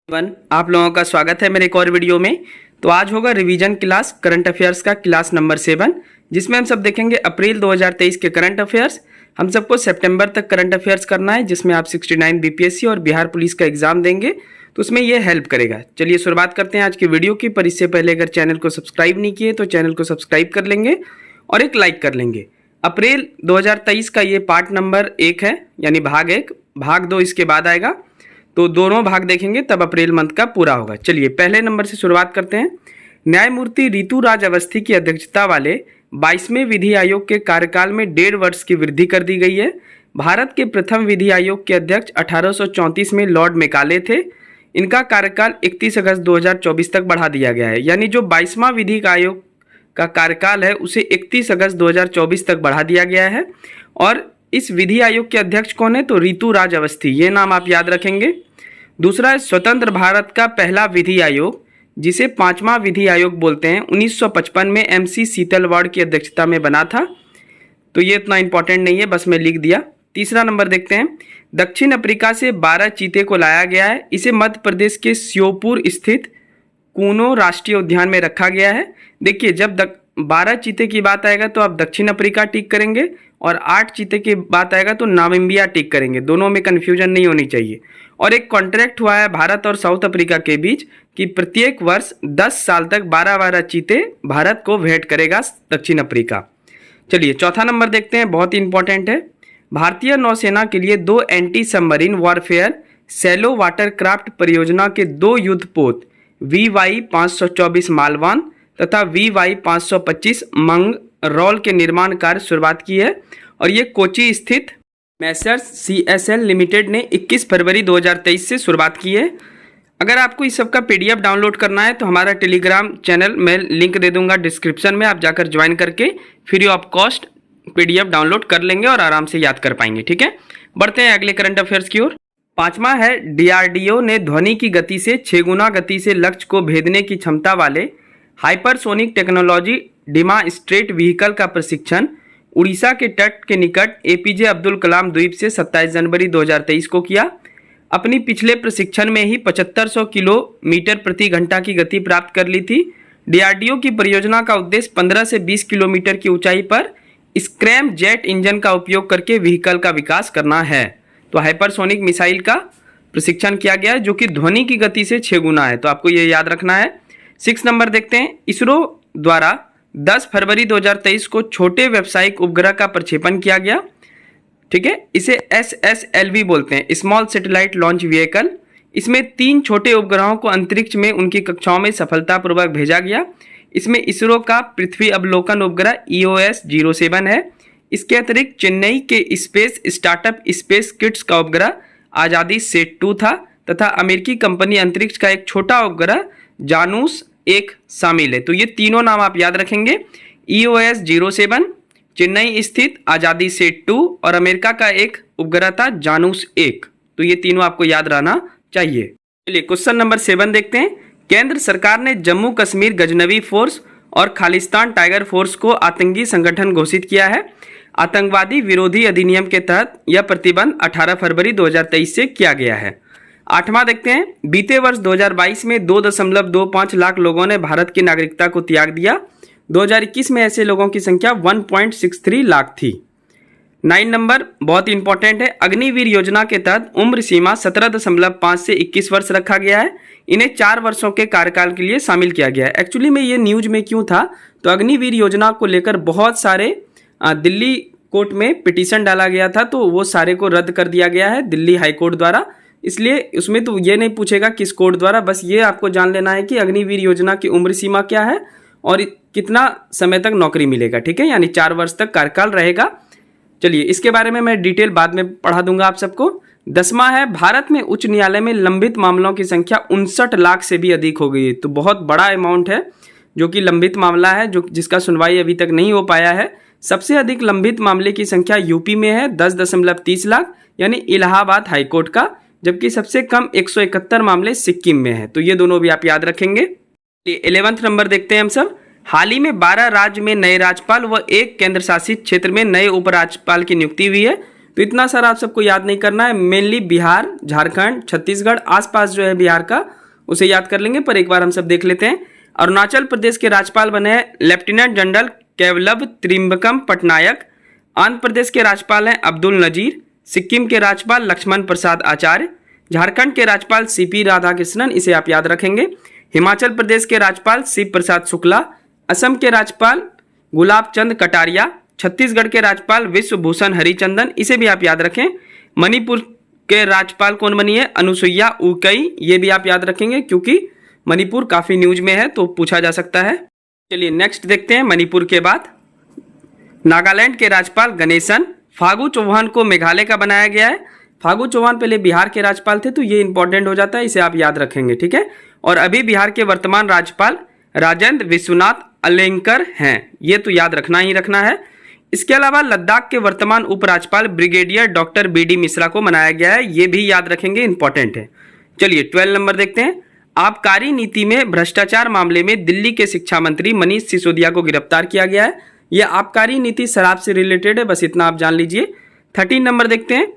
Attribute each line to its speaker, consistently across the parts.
Speaker 1: आप लोगों का स्वागत है मेरे एक और वीडियो में। तो आज होगा रिवीजन क्लास करंट अफेयर्स का क्लास नंबर 7, जिसमें हम सब देखेंगे अप्रैल 2023 के करंट अफेयर्स। हम सबको सितंबर तक करंट अफेयर्स करना है, जिसमें आप 69 बीपीएससी और बिहार पुलिस का एग्जाम देंगे, तो उसमें ये हेल्प करेगा। चलिए शुरुआत करते हैं आज की वीडियो की। पर इससे पहले अगर चैनल को सब्सक्राइब नहीं किए तो चैनल को सब्सक्राइब कर लेंगे और एक लाइक कर लेंगे। अप्रैल 2023 का ये पार्ट नंबर 1 है, यानी भाग 1। भाग 2 इसके बाद आएगा, तो दोनों भाग देखेंगे तब अप्रैल मंथ का पूरा होगा। चलिए पहले नंबर से शुरुआत करते हैं। न्यायमूर्ति ऋतु राज अवस्थी की अध्यक्षता वाले 22वें विधि आयोग के कार्यकाल में 1.5 वर्ष की वृद्धि कर दी गई है। भारत के प्रथम विधि आयोग के अध्यक्ष 1834 में लॉर्ड मेकाले थे। इनका कार्यकाल 31 अगस्त 2024 तक बढ़ा दिया गया है, यानी जो 22वां विधि आयोग का कार्यकाल है उसे 31 अगस्त 2024 तक बढ़ा दिया गया है। और इस विधि आयोग के अध्यक्ष कौन है? तो ऋतु राज अवस्थी, ये नाम आप याद रखेंगे। दूसरा है स्वतंत्र भारत का पहला विधि आयोग, जिसे 5वां विधि आयोग बोलते हैं। 1955 में MC सीतलवाड़ की अध्यक्षता में बना था। तो ये इतना इंपॉर्टेंट नहीं है, बस मैं लिख दिया। तीसरा नंबर देखते हैं। दक्षिण अफ्रीका से 12 चीते को लाया गया है। इसे मध्य प्रदेश के श्योपुर स्थित कूनो राष्ट्रीय उद्यान में रखा गया है। देखिए, जब 12 चीते की बात आएगा तो आप दक्षिण अफ्रीका टिक करेंगे, और 8 चीते की बात आएगा तो नामिबिया टिक करेंगे। दोनों में कन्फ्यूजन नहीं होनी चाहिए। और एक कॉन्ट्रैक्ट हुआ है भारत और साउथ अफ्रीका के बीच कि प्रत्येक वर्ष 10 साल तक 12-12 चीते भारत को भेंट करेगा दक्षिण अफ्रीका। चलिए चौथा नंबर देखते हैं, बहुत ही इंपॉर्टेंट है। भारतीय नौसेना के लिए 2 anti submarine warfare shallow watercraft परियोजना के 2 युद्धपोत VY 524 मालवान तथा VY 525 मंगरौल के निर्माण कार्य शुरुआत की है। और ये कोची स्थित मैसर्स CSL लिमिटेड ने 21 फरवरी 2023 से शुरुआत की है। अगर आपको इस सब का PDF डाउनलोड करना है तो हमारा टेलीग्राम चैनल मैं लिंक दे दूंगा डिस्क्रिप्शन में, आप जाकर ज्वाइन करके free of cost PDF download कर लेंगे और आराम से याद कर पाएंगे। ठीक है, बढ़ते हैं अगले करंट अफेयर्स की ओर। 5वां है, DRDO ने ध्वनि की गति से 6 गुना गति से लक्ष्य को भेदने की क्षमता वाले hypersonic technology Dima straight vehicle का प्रशिक्षण उड़ीसा के तट के निकट APJ अब्दुल कलाम द्वीप से 27 जनवरी 2023 को किया। अपनी पिछले प्रशिक्षण में ही 7500 किलोमीटर प्रति घंटा की गति प्राप्त कर ली थी। DRDO की परियोजना का उद्देश्य 15 से 20 किलोमीटर की ऊंचाई पर स्क्रैम जेट इंजन का उपयोग करके व्हीकल का विकास करना है। तो हाइपरसोनिक मिसाइल का प्रशिक्षण किया गया है, जो कि ध्वनि की गति से 6 गुना है। तो आपको ये याद रखना है। 6 नंबर देखते हैं। इसरो द्वारा 10 फरवरी 2023 को छोटे व्यावसायिक उपग्रह का प्रक्षेपण किया गया। ठीक है, इसे SSLV बोलते हैं, स्मॉल सैटेलाइट लॉन्च व्हीकल। इसमें 3 छोटे उपग्रहों को अंतरिक्ष में उनकी कक्षाओं में सफलतापूर्वक भेजा गया। इसमें इसरो का पृथ्वी अवलोकन उपग्रह EOS-07 है। इसके अतिरिक्त चेन्नई के स्पेस स्टार्टअप स्पेस किट्स का उपग्रह आजादी सेट 2 था, तथा अमेरिकी कंपनी अंतरिक्ष का एक छोटा उपग्रह जानूस 1 शामिल है। तो ये तीनों नाम आप याद रखेंगे। EOS-07, चेन्नई स्थित आजादी सेट 2 और अमेरिका का एक उपग्रह था जानूस 1। तो ये तीनों आपको याद रहना चाहिए। चलिए क्वेश्चन नंबर 7 देखते हैं। केंद्र सरकार ने जम्मू कश्मीर गजनवी फोर्स और खालिस्तान टाइगर फोर्स को आतंकी संगठन घोषित किया है। आतंकवादी विरोधी अधिनियम के तहत यह प्रतिबंध 18 फरवरी 2023 से किया गया है। 8वां देखते हैं। बीते वर्ष 2022 में 2.25 लाख लोगों ने भारत की नागरिकता को त्याग दिया। 2021 में ऐसे लोगों की संख्या 1.63 लाख थी। 9 नंबर बहुत इंपॉर्टेंट है। अग्निवीर योजना के तहत उम्र सीमा 17.5 से 21 वर्ष रखा गया है। इन्हें 4 वर्षों के कार्यकाल के लिए शामिल किया गया है। एक्चुअली में ये न्यूज में क्यों था, तो अग्निवीर योजना को लेकर बहुत सारे दिल्ली कोर्ट में पिटीशन डाला गया था, तो वो सारे को रद्द कर दिया गया है दिल्ली हाई कोर्ट द्वारा। इसलिए उसमें तो ये नहीं पूछेगा किस कोर्ट द्वारा, बस ये आपको जान लेना है कि अग्निवीर योजना की उम्र सीमा क्या है और कितना समय तक नौकरी मिलेगा। ठीक है, यानी 4 वर्ष तक कार्यकाल रहेगा। चलिए इसके बारे में मैं डिटेल बाद में पढ़ा दूंगा आप सबको। 10वां है। भारत में उच्च न्यायालय में लंबित मामलों की संख्या 59 लाख से भी अधिक हो गई है। तो बहुत बड़ा अमाउंट है जो कि लंबित मामला है, जिसका सुनवाई अभी तक नहीं हो पाया है। सबसे अधिक लंबित मामले की संख्या यूपी में है 10.30 लाख, यानी इलाहाबाद हाईकोर्ट का, जबकि सबसे कम 171 मामले सिक्किम में है। तो ये दोनों भी आप याद रखेंगे। 11वां नंबर देखते हैं हम सब। हाल ही में 12 राज्य में नए राज्यपाल व 1 केंद्र शासित क्षेत्र में नए उपराज्यपाल की नियुक्ति हुई है। तो इतना सारा आप सबको याद नहीं करना है, मेनली बिहार, झारखंड, छत्तीसगढ़ आसपास जो है बिहार का, उसे याद कर लेंगे। पर एक बार हम सब देख लेते हैं। अरुणाचल प्रदेश के राज्यपाल बने हैं लेफ्टिनेंट जनरल केवलव त्रिम्बकम पटनायक। आंध्र प्रदेश के राज्यपाल हैं अब्दुल नजीर। सिक्किम के राज्यपाल लक्ष्मण प्रसाद आचार्य। झारखंड के राज्यपाल सीपी राधाकृष्णन, इसे आप याद रखेंगे। हिमाचल प्रदेश के राज्यपाल शिव प्रसाद शुक्ला। असम के राज्यपाल गुलाब चंद कटारिया। छत्तीसगढ़ के राज्यपाल विश्वभूषण हरिचंदन, इसे भी आप याद रखें। मणिपुर के राज्यपाल कौन बनी है? अनुसुईया उइके, ये भी आप याद रखेंगे क्योंकि मणिपुर काफी न्यूज में है तो पूछा जा सकता है। चलिए नेक्स्ट देखते हैं। मणिपुर के बाद नागालैंड के राज्यपाल गणेशन। फागू चौहान को मेघालय का बनाया गया है। फागू चौहान पहले बिहार के राज्यपाल थे तो ये इंपॉर्टेंट हो जाता है, इसे आप याद रखेंगे, ठीक है। और अभी बिहार के वर्तमान राज्यपाल राजेंद्र विश्वनाथ अलेंकर हैं, ये तो याद रखना ही रखना है। इसके अलावा लद्दाख के वर्तमान उपराज्यपाल ब्रिगेडियर डॉक्टर BD मिश्रा को बनाया गया है, ये भी याद रखेंगे, इंपॉर्टेंट है। चलिए 12 नंबर देखते हैं। आबकारी नीति में भ्रष्टाचार मामले में दिल्ली के शिक्षा मंत्री मनीष सिसोदिया को गिरफ्तार किया गया है। यह आबकारी नीति शराब से रिलेटेड है, बस इतना आप जान लीजिए। 13 नंबर देखते हैं।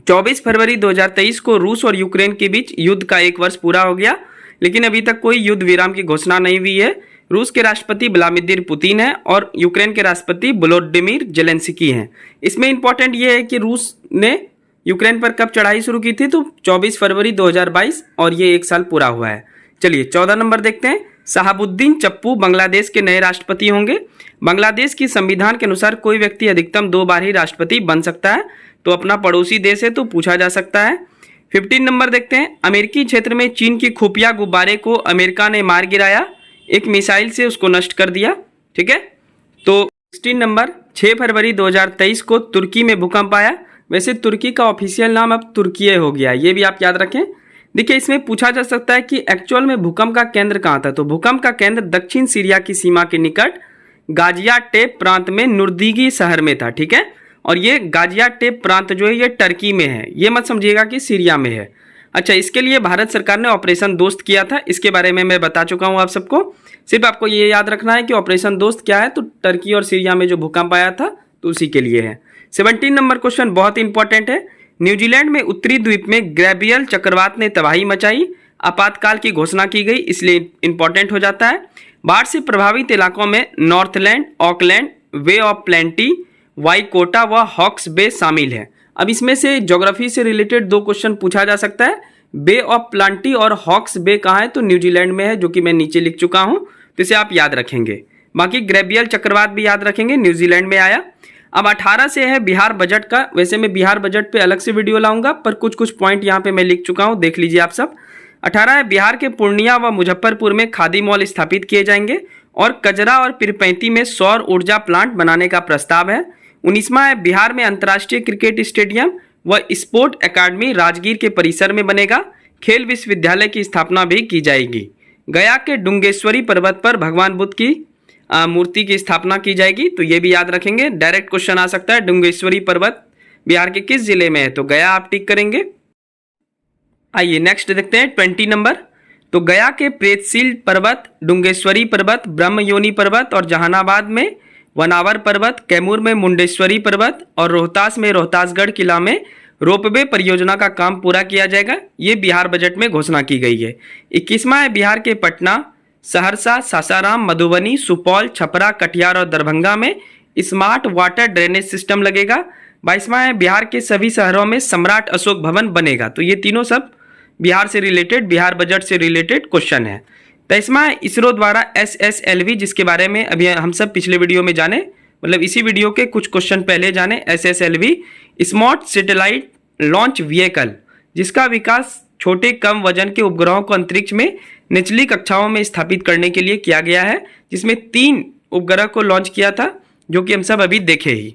Speaker 1: 24 फरवरी 2023 को रूस और यूक्रेन के बीच युद्ध का 1 वर्ष पूरा हो गया, लेकिन अभी तक कोई युद्ध विराम की घोषणा नहीं हुई है। रूस के राष्ट्रपति व्लादिमीर पुतिन है और यूक्रेन के राष्ट्रपति वोलोदिमीर जेलेंस्की हैं। इसमें इंपॉर्टेंट ये है कि रूस ने यूक्रेन पर कब चढ़ाई शुरू की थी, तो 24 फरवरी 2022, और ये 1 साल पूरा हुआ है। चलिए 14 नंबर देखते हैं। शहाबुद्दीन चप्पू बांग्लादेश के नए राष्ट्रपति होंगे। बांग्लादेश की संविधान के अनुसार कोई व्यक्ति अधिकतम 2 बार ही राष्ट्रपति बन सकता है, तो अपना पड़ोसी देश है तो पूछा जा सकता है। 15 नंबर देखते हैं। अमेरिकी क्षेत्र में चीन की खुफिया गुब्बारे को अमेरिका ने मार गिराया, एक मिसाइल से उसको नष्ट कर दिया, ठीक है। तो 16 नंबर, 6 फरवरी 2023 को तुर्की में भूकंप आया। वैसे तुर्की का ऑफिशियल नाम अब तुर्की हो गया है, ये भी आप याद रखें। देखिए इसमें पूछा जा सकता है कि एक्चुअल में भूकंप का केंद्र कहाँ था, तो भूकंप का केंद्र दक्षिण सीरिया की सीमा के निकट गाजियाटेप प्रांत में नुर्दीगी शहर में था, ठीक है। और ये गाजियाटेप प्रांत जो है ये टर्की में है, ये मत समझिएगा कि सीरिया में है। अच्छा, इसके लिए भारत सरकार ने ऑपरेशन दोस्त किया था, इसके बारे में मैं बता चुका हूँ आप सबको। सिर्फ आपको ये याद रखना है कि ऑपरेशन दोस्त क्या है, तो टर्की और सीरिया में जो भूकंप आया था तो उसी के लिए है। 17 नंबर क्वेश्चन बहुत इंपॉर्टेंट है। न्यूजीलैंड में उत्तरी द्वीप में गैब्रियल चक्रवात ने तबाही मचाई, आपातकाल की घोषणा की गई, इसलिए इंपॉर्टेंट हो जाता है। बाढ़ से प्रभावित इलाकों में Northland, Auckland, Bay of Plenty, Waikato व हॉक्स बे शामिल है। अब इसमें से ज्योग्राफी से रिलेटेड 2 क्वेश्चन पूछा जा सकता है। बे ऑफ प्लांटी और हॉक्स बे कहाँ है, तो न्यूजीलैंड में है, जो कि मैं नीचे लिख चुका हूँ, तो इसे आप याद रखेंगे। बाकी गैब्रियल चक्रवात भी याद रखेंगे, न्यूजीलैंड में आया। अब 18 से है बिहार बजट का। वैसे मैं बिहार बजट पे अलग से वीडियो लाऊंगा, पर कुछ पॉइंट यहाँ पे मैं लिख चुका हूँ, देख लीजिए आप सब। 18 है बिहार के पूर्णिया व मुजफ्फरपुर में खादी मॉल स्थापित किए जाएंगे और कजरा और पीरपैंती में सौर ऊर्जा प्लांट बनाने का प्रस्ताव है। 19वां है बिहार में अंतर्राष्ट्रीय क्रिकेट स्टेडियम व स्पोर्ट एकेडमी राजगीर के परिसर में बनेगा। खेल विश्वविद्यालय की स्थापना भी की जाएगी। गया के डुंगेश्वरी पर्वत पर भगवान बुद्ध की मूर्ति की स्थापना की जाएगी, तो ये भी याद रखेंगे। डायरेक्ट क्वेश्चन आ सकता है, डुंगेश्वरी पर्वत बिहार के किस जिले में है, तो गया आप टिक करेंगे। आइए नेक्स्ट देखते हैं 20 नंबर। तो गया के प्रेतशील पर्वत, डुंगेश्वरी पर्वत, ब्रह्मयोनी पर्वत और जहानाबाद में वनावर पर्वत, कैमूर में मुंडेश्वरी पर्वत और रोहतास में रोहतासगढ़ किला में रोपवे परियोजना का काम पूरा किया जाएगा। ये बिहार बजट में घोषणा की गई है। 21वां है बिहार के पटना, सहरसा, सासाराम, मधुबनी, सुपौल, छपरा, कटिहार और दरभंगा में स्मार्ट वाटर ड्रेनेज सिस्टम लगेगा। 22वां है बिहार के सभी शहरों में सम्राट अशोक भवन बनेगा। तो ये तीनों सब बिहार से रिलेटेड, बिहार बजट से रिलेटेड क्वेश्चन है। 23वां है इसरो द्वारा SSLV, जिसके बारे में अभी हम सब पिछले वीडियो में जाने, मतलब इसी वीडियो के कुछ क्वेश्चन पहले जाने। SSLV smart satellite launch vehicle, जिसका विकास छोटे कम वजन के उपग्रहों को अंतरिक्ष में निचली कक्षाओं में स्थापित करने के लिए किया गया है, जिसमें 3 उपग्रह को लॉन्च किया था, जो कि हम सब अभी देखे ही।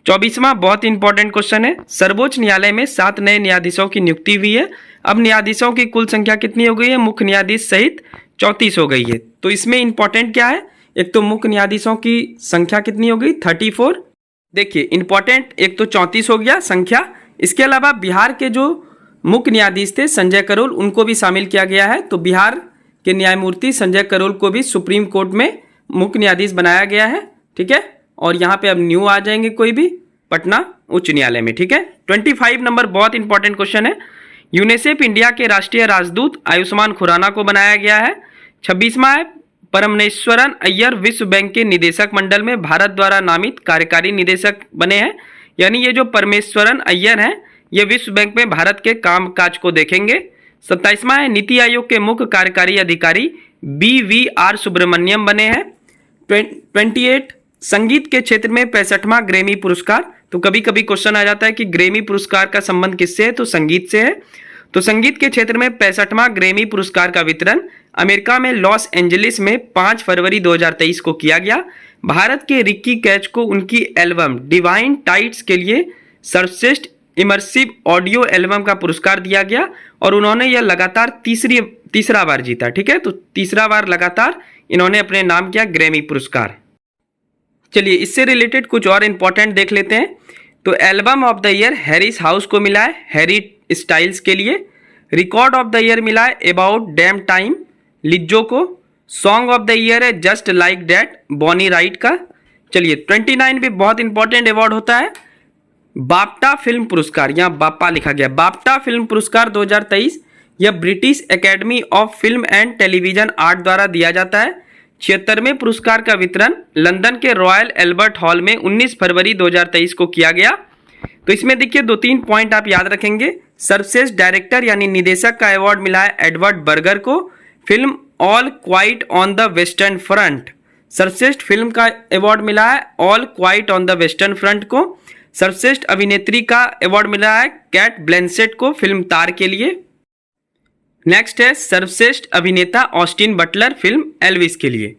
Speaker 1: 24वां बहुत इंपॉर्टेंट क्वेश्चन है। सर्वोच्च न्यायालय में 7 नए न्यायाधीशों की नियुक्ति हुई है। अब न्यायाधीशों की कुल संख्या कितनी हो गई है? मुख्य न्यायाधीश सहित 34 हो गई है। तो इसमें इंपॉर्टेंट क्या है, एक तो मुख्य न्यायाधीशों की संख्या कितनी हो गई? 34। देखिए इंपॉर्टेंट, एक तो 34 हो गया संख्या। इसके अलावा बिहार के जो मुख्य न्यायाधीश थे संजय करोल, उनको भी शामिल किया गया है। तो बिहार के न्यायमूर्ति संजय करोल को भी सुप्रीम कोर्ट में मुख्य न्यायाधीश बनाया गया है, ठीक है। और यहाँ पे अब न्यू आ जाएंगे कोई भी, पटना उच्च न्यायालय में। ठीक है, 25 नंबर बहुत इंपॉर्टेंट क्वेश्चन है। यूनिसेफ इंडिया के राष्ट्रीय राजदूत आयुष्मान खुराना को बनाया गया है। 26वां है, परमेश्वरन अय्यर विश्व बैंक के निदेशक मंडल में भारत द्वारा नामित कार्यकारी निदेशक बने हैं। यानी ये जो परमेश्वरन अय्यर हैं ये विश्व बैंक में भारत के काम काज को देखेंगे। 27वां है, नीति आयोग के मुख्य कार्यकारी अधिकारी BVR सुब्रमण्यम बने हैं। 28 संगीत के क्षेत्र में 65वां ग्रैमी पुरस्कार। तो कभी कभी क्वेश्चन आ जाता है कि ग्रैमी पुरस्कार का संबंध किससे है, तो संगीत से है। तो संगीत के क्षेत्र में 65वां ग्रैमी पुरस्कार का वितरण अमेरिका में लॉस एंजलिस में 5 फरवरी 2023 को किया गया। भारत के रिक्की कैच को उनकी एल्बम डिवाइन टाइट्स के लिए सर्वश्रेष्ठ इमर्सिव ऑडियो एल्बम का पुरस्कार दिया गया और उन्होंने यह लगातार तीसरा बार जीता। ठीक है, तो तीसरा बार लगातार इन्होंने अपने नाम किया ग्रैमी पुरस्कार। चलिए इससे रिलेटेड कुछ और इंपॉर्टेंट देख लेते हैं। तो album of the year Harris house को मिला है हैरी स्टाइल्स के लिए। रिकॉर्ड ऑफ द ईयर मिला है अबाउट डैम टाइम लिज्जो को। सॉन्ग ऑफ द ईयर है just like that Bonnie Raitt का। चलिए 29 भी बहुत इंपॉर्टेंट अवार्ड होता है बाफ्टा फिल्म पुरस्कार, यहाँ बाप्पा लिखा गया। बाफ्टा फिल्म पुरस्कार 2023 यह British academy of film and television art द्वारा दिया जाता है। 76वें पुरस्कार का वितरण लंदन के रॉयल एल्बर्ट हॉल में 19 फरवरी 2023 को किया गया। तो इसमें देखिए 2-3 पॉइंट आप याद रखेंगे। सर्वश्रेष्ठ डायरेक्टर यानी निदेशक का अवार्ड मिला है एडवर्ड बर्गर को। Film all quite on the western front, सर्वश्रेष्ठ फिल्म का अवार्ड मिला है all quite on the western front को। सर्वश्रेष्ठ अभिनेत्री का अवार्ड मिला है कैट ब्लैंचेट को फिल्म तार के लिए। नेक्स्ट है सर्वश्रेष्ठ अभिनेता ऑस्टिन बटलर फिल्म एल्विस के लिए।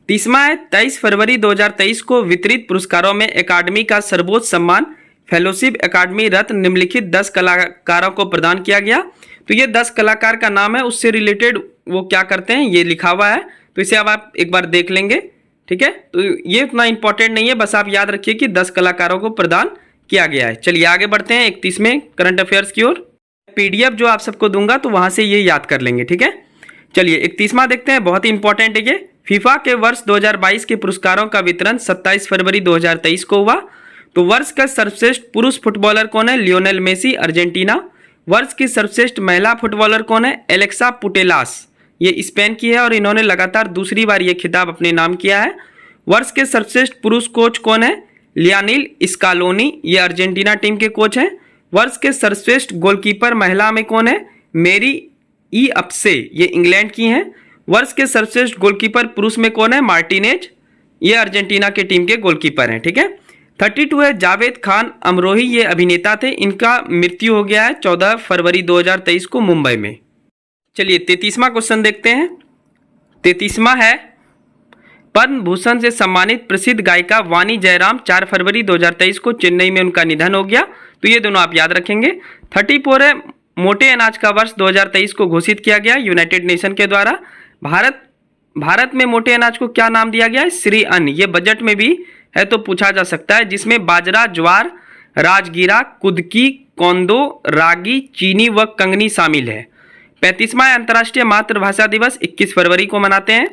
Speaker 1: 30वां है 23 फरवरी 2023 को वितरित पुरस्कारों में अकादमी का सर्वोच्च सम्मान फेलोशिप अकादमी रत्न निम्नलिखित 10 कलाकारों को प्रदान किया गया। तो ये 10 कलाकार का नाम है, उससे रिलेटेड वो क्या करते हैं ये लिखा हुआ है, तो इसे अब आप एक बार देख लेंगे। ठीक है, तो ये उतना इंपॉर्टेंट नहीं है, बस आप याद रखिए कि 10 कलाकारों को प्रदान किया गया है। चलिए आगे बढ़ते हैं 31वें करंट अफेयर्स की ओर। PDF जो आप सबको दूंगा तो वहां से ये याद कर लेंगे। ठीक है, चलिए 31वां देखते हैं, बहुत ही इंपॉर्टेंट है ये। फीफा के वर्ष 2022 के पुरस्कारों का वितरण 27 फरवरी 2023 को हुआ। तो वर्ष का सर्वश्रेष्ठ पुरुष फुटबॉलर कौन है, लियोनेल मेसी अर्जेंटीना। वर्ष की सर्वश्रेष्ठ महिला फुटबॉलर कौन है, एलेक्सा पुटेलास, ये स्पेन की है और इन्होंने लगातार दूसरी बार ये खिताब अपने नाम किया है। वर्ष के सर्वश्रेष्ठ पुरुष कोच कौन है, लियानिल स्कालोनी, ये अर्जेंटीना टीम के कोच हैं। वर्ष के सर्वश्रेष्ठ गोलकीपर महिला में कौन है, मेरी ई अपसे, ये इंग्लैंड की हैं। वर्ष के सर्वश्रेष्ठ गोलकीपर पुरुष में कौन है, मार्टिनेज, ये अर्जेंटीना के टीम के गोलकीपर हैं। ठीक है, 32 है जावेद खान अमरोही, ये अभिनेता थे, इनका मृत्यु हो गया है 14 फरवरी 2023 को मुंबई में। चलिए 33वां क्वेश्चन देखते हैं। 33वां है पद्म भूषण से सम्मानित प्रसिद्ध गायिका वाणी जयराम 4 फरवरी 2023 को चेन्नई में उनका निधन हो गया। तो ये दोनों आप याद रखेंगे। 34 है मोटे अनाज का वर्ष 2023 को घोषित किया गया यूनाइटेड नेशन के द्वारा। भारत में मोटे अनाज को क्या नाम दिया गया है, श्री अन्न। ये बजट में भी है तो पूछा जा सकता है, जिसमें बाजरा, ज्वार, राजगीरा, कुदकी, कोंदो, रागी, चीनी व कंगनी शामिल है। 35वां अंतर्राष्ट्रीय मातृभाषा दिवस 21 फरवरी को मनाते हैं।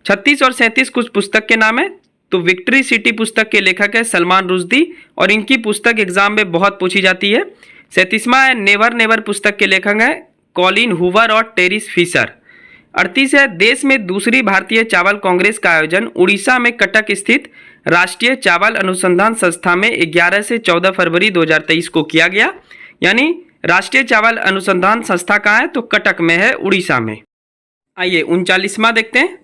Speaker 1: 36 और 37 कुछ पुस्तक के नाम है। तो विक्ट्री सिटी पुस्तक के लेखक है सलमान रुश्दी और इनकी पुस्तक एग्जाम में बहुत पूछी जाती है। 37वां है नेवर नेवर पुस्तक के लेखक है कॉलिन हूवर और टेरिस फिशर। 38 है देश में दूसरी भारतीय चावल कांग्रेस का आयोजन उड़ीसा में कटक स्थित राष्ट्रीय चावल अनुसंधान संस्था में 11 से 14 फरवरी 2023 को किया गया। यानी राष्ट्रीय चावल अनुसंधान संस्था कहाँ है, तो कटक में है, उड़ीसा में। आइए 39वां देखते हैं।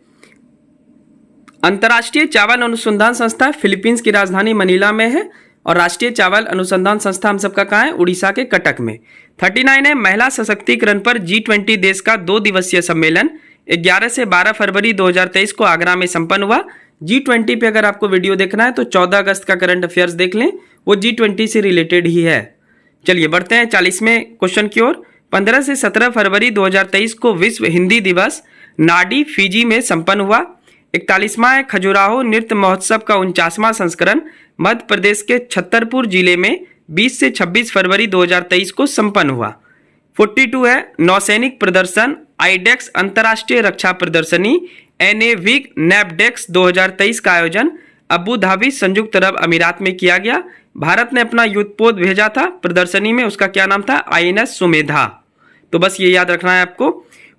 Speaker 1: अंतर्राष्ट्रीय चावल अनुसंधान संस्था फिलीपींस की राजधानी मनीला में है और राष्ट्रीय चावल अनुसंधान संस्था हम सबका कहाँ है, उड़ीसा के कटक में। 39 है महिला सशक्तिकरण पर G20 देश का 2 दिवसीय सम्मेलन 11 से 12 फरवरी 2023 को आगरा में संपन्न हुआ। G20 पे अगर आपको वीडियो देखना है तो 14 अगस्त का करंट अफेयर्स देख लें, वो G20 से रिलेटेड ही है। चलिए बढ़ते हैं 40वें क्वेश्चन की ओर। 15 से 17 फरवरी 2023 को विश्व हिंदी दिवस नाडी फिजी में संपन्न हुआ। 41वां है खजुराहो नृत्य महोत्सव का 49वां संस्करण मध्य प्रदेश के छतरपुर जिले में 20 से 26 फरवरी 2023 को संपन्न हुआ। 42 है नौसैनिक प्रदर्शन आईडेक्स अंतर्राष्ट्रीय रक्षा प्रदर्शनी NAVIC NAVDEX 2023 का आयोजन अबू धाबी संयुक्त अरब अमीरात में किया गया। भारत ने अपना युद्धपोत भेजा था प्रदर्शनी में, उसका क्या नाम था? INS सुमेधा। तो बस ये याद रखना है आपको।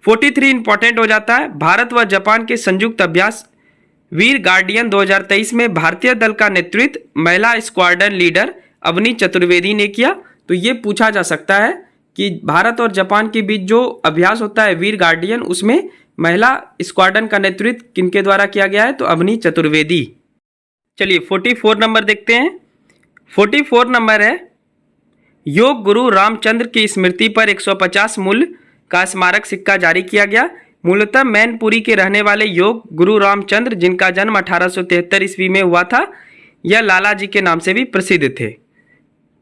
Speaker 1: 43 इंपॉर्टेंट हो जाता है। भारत व जापान के संयुक्त अभ्यास वीर गार्डियन 2023 में भारतीय दल का नेतृत्व महिला स्क्वाड्रन लीडर अवनी चतुर्वेदी ने किया। तो ये पूछा जा सकता है कि भारत और जापान के बीच जो अभ्यास होता है वीर गार्डियन, उसमें महिला स्क्वाड्रन का नेतृत्व किनके द्वारा किया गया है? तो अवनी चतुर्वेदी। चलिए 44 नंबर देखते हैं। 44 नंबर है, योग गुरु रामचंद्र की स्मृति पर 150 मूल्य का स्मारक सिक्का जारी किया गया। मूलतः मैनपुरी के रहने वाले योग गुरु रामचंद्र, जिनका जन्म 1873 ईस्वी में हुआ था, यह लाला जी के नाम से भी प्रसिद्ध थे।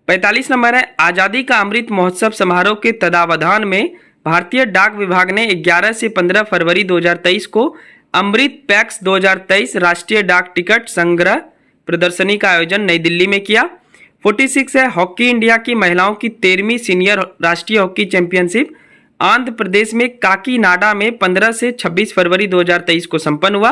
Speaker 1: 45 नंबर है, आज़ादी का अमृत महोत्सव समारोह के तत्वावधान में भारतीय डाक विभाग ने 11 से 15 फरवरी 2023 को अमृत पैक्स 2023 राष्ट्रीय डाक टिकट संग्रह प्रदर्शनी का आयोजन नई दिल्ली में किया। 46 है, हॉकी इंडिया की महिलाओं की 13वीं सीनियर राष्ट्रीय हॉकी चैंपियनशिप आंध्र प्रदेश में काकीनाडा में 15 से 26 फरवरी 2023 को संपन्न हुआ।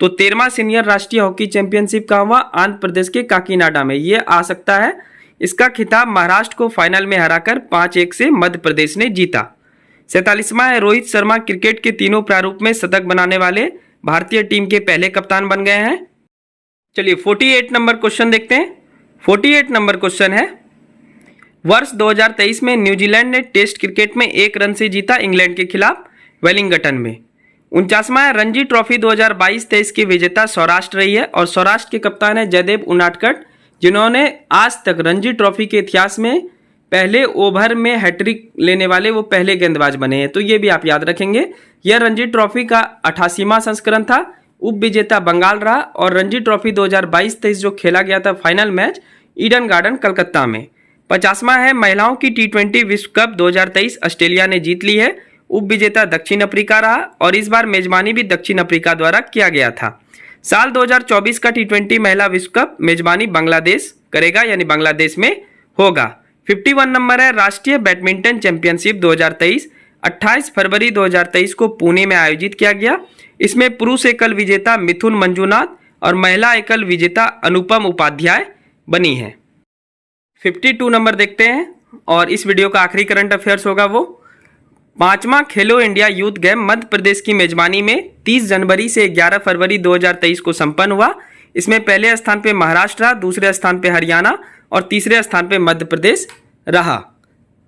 Speaker 1: तो 13वां सीनियर राष्ट्रीय हॉकी चैंपियनशिप कहाँ हुआ? आंध्र प्रदेश के काकीनाडा में। ये आ सकता है। इसका खिताब महाराष्ट्र को फाइनल में हराकर 5-1 से मध्य प्रदेश ने जीता। 47वां है, रोहित शर्मा क्रिकेट के तीनों प्रारूप में शतक बनाने वाले भारतीय टीम के पहले कप्तान बन गए हैं। चलिए 48 नंबर क्वेश्चन देखते हैं। 48 नंबर क्वेश्चन है, वर्ष 2023 में न्यूजीलैंड ने टेस्ट क्रिकेट में 1 रन से जीता इंग्लैंड के खिलाफ वेलिंगटन में। 49वां है, रणजी ट्रॉफी 2022-23 की विजेता सौराष्ट्र रही है और सौराष्ट्र के कप्तान है जयदेव उनाडकट, जिन्होंने आज तक रणजी ट्रॉफी के इतिहास में पहले ओवर में हैट्रिक लेने वाले वो पहले गेंदबाज बने हैं। तो ये भी आप याद रखेंगे। यह रणजी ट्रॉफी का 88वां संस्करण था। उप विजेता बंगाल रहा और रणजी ट्रॉफी 2022-23 जो खेला गया था final match Eden garden Calcutta में। 50वां है, महिलाओं की T20 विश्व कप 2023 ऑस्ट्रेलिया ने जीत ली है। उप विजेता दक्षिण अफ्रीका रहा और इस बार मेजबानी भी दक्षिण अफ्रीका द्वारा किया गया था। साल 2024 का T20 महिला विश्व कप मेजबानी बांग्लादेश करेगा, यानी बांग्लादेश में होगा। 51 नंबर है, राष्ट्रीय बैडमिंटन चैंपियनशिप 2023 28 फरवरी 2023 को पुणे में आयोजित किया गया। इसमें पुरुष एकल विजेता मिथुन मंजुनाथ और महिला एकल विजेता अनुपम उपाध्याय बनी है। 52 नंबर देखते हैं और इस वीडियो का आखिरी करंट अफेयर्स होगा वो 5वां खेलो India youth game Madhya Pradesh की मेजबानी में 30 जनवरी से 11 फरवरी 2023 को संपन्न हुआ। इसमें पहले स्थान पे महाराष्ट्र, दूसरे स्थान पे हरियाणा और तीसरे स्थान पे मध्य प्रदेश रहा।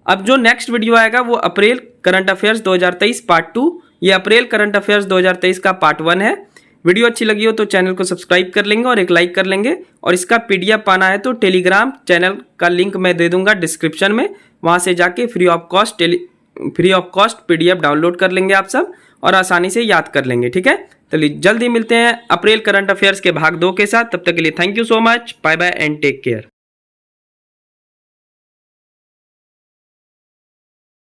Speaker 1: अब जो नेक्स्ट वीडियो आएगा वो अप्रैल करंट अफेयर्स 2023 पार्ट 2। ये अप्रैल करंट अफेयर्स 2023 का पार्ट 1 है। वीडियो अच्छी लगी हो तो चैनल को सब्सक्राइब कर लेंगे और एक लाइक कर लेंगे। और इसका PDF पाना है तो टेलीग्राम चैनल का लिंक मैं दे दूंगा डिस्क्रिप्शन में, वहाँ से जाके free of cost PDF download कर लेंगे आप सब और आसानी से याद कर लेंगे। ठीक है, चलिए जल्दी मिलते हैं अप्रैल करंट अफेयर्स के भाग 2 के साथ। तब तक के लिए thank you so much, bye bye and take care.